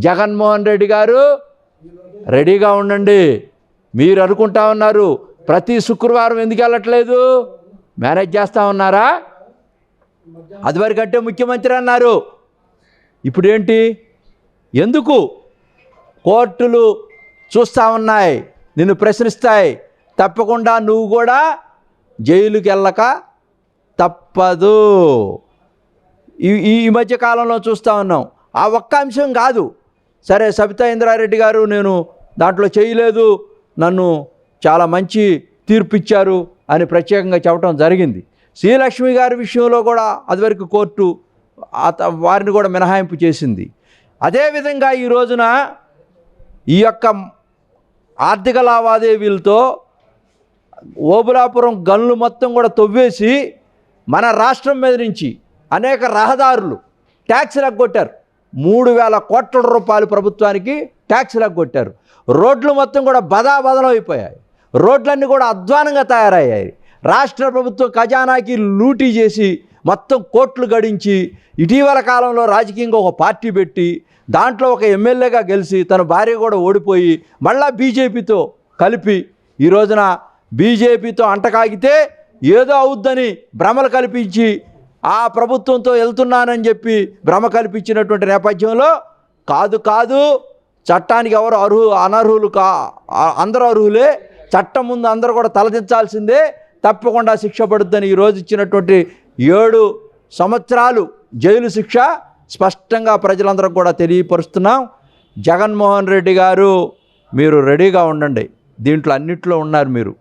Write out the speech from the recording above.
జగన్మోహన్ రెడ్డి గారు రెడీగా ఉండండి. మీరు అనుకుంటా ఉన్నారు ప్రతి శుక్రవారం ఎందుకు వెళ్ళట్లేదు, మేనేజ్ చేస్తూ ఉన్నారా? అదివరకంటే ముఖ్యమంత్రి అన్నారు, ఇప్పుడేంటి? ఎందుకు? కోర్టులు చూస్తూ ఉన్నాయి, నిన్ను ప్రశ్నిస్తాయి, తప్పకుండా నువ్వు కూడా జైలుకి వెళ్ళక తప్పదు. ఈ మధ్య కాలంలో చూస్తూ ఉన్నాం. ఆ ఒక్క అంశం కాదు, సరే సబితా ఇంద్రారెడ్డి గారు నేను దాంట్లో చేయలేదు, నన్ను చాలా మంచి తీర్పు ఇచ్చారు అని ప్రత్యేకంగా చెప్పడం జరిగింది. శ్రీలక్ష్మి గారి విషయంలో కూడా అదివరకు కోర్టు వారిని కూడా మినహాయింపు చేసింది. అదేవిధంగా ఈ రోజున ఈ యొక్క ఆర్థిక లావాదేవీలతో ఓబులాపురం గనులు మొత్తం కూడా తవ్వేసి మన రాష్ట్రం మీద నుంచి అనేక రహదారులు ట్యాక్స్లు ఎగ్గొట్టారు. 3,000 కోట్ల రూపాయలు ప్రభుత్వానికి ట్యాక్స్లు ఎగ్గొట్టారు. రోడ్లు మొత్తం కూడా బదాబదలం అయిపోయాయి. రోడ్లన్నీ కూడా అధ్వానంగా తయారయ్యాయి. రాష్ట్ర ప్రభుత్వం ఖజానాకి లూటీ చేసి మొత్తం కోట్లు గడించి ఇటీవల కాలంలో రాజకీయంగా ఒక పార్టీ పెట్టి దాంట్లో ఒక ఎమ్మెల్యేగా గెలిచి తన భార్య కూడా ఓడిపోయి మళ్ళా బీజేపీతో కలిపి ఈ రోజున బీజేపీతో అంటకాగితే ఏదో అవుద్దని భ్రమలు కల్పించి ఆ ప్రభుత్వంతో వెళ్తున్నానని చెప్పి భ్రమ కల్పించినటువంటి నేపథ్యంలో కాదు చట్టానికి ఎవరు అనర్హులు అందరూ అర్హులే, చట్టం ముందు అందరూ కూడా తలదించాల్సిందే, తప్పకుండా శిక్ష పడుద్దని ఈరోజు ఇచ్చినటువంటి 7 సంవత్సరాలు జైలు శిక్ష స్పష్టంగా ప్రజలందరూ కూడా తెలియపరుస్తున్నాం. జగన్మోహన్ రెడ్డి గారు మీరు రెడీగా ఉండండి, దీంట్లో అన్నిట్లో ఉన్నారు మీరు.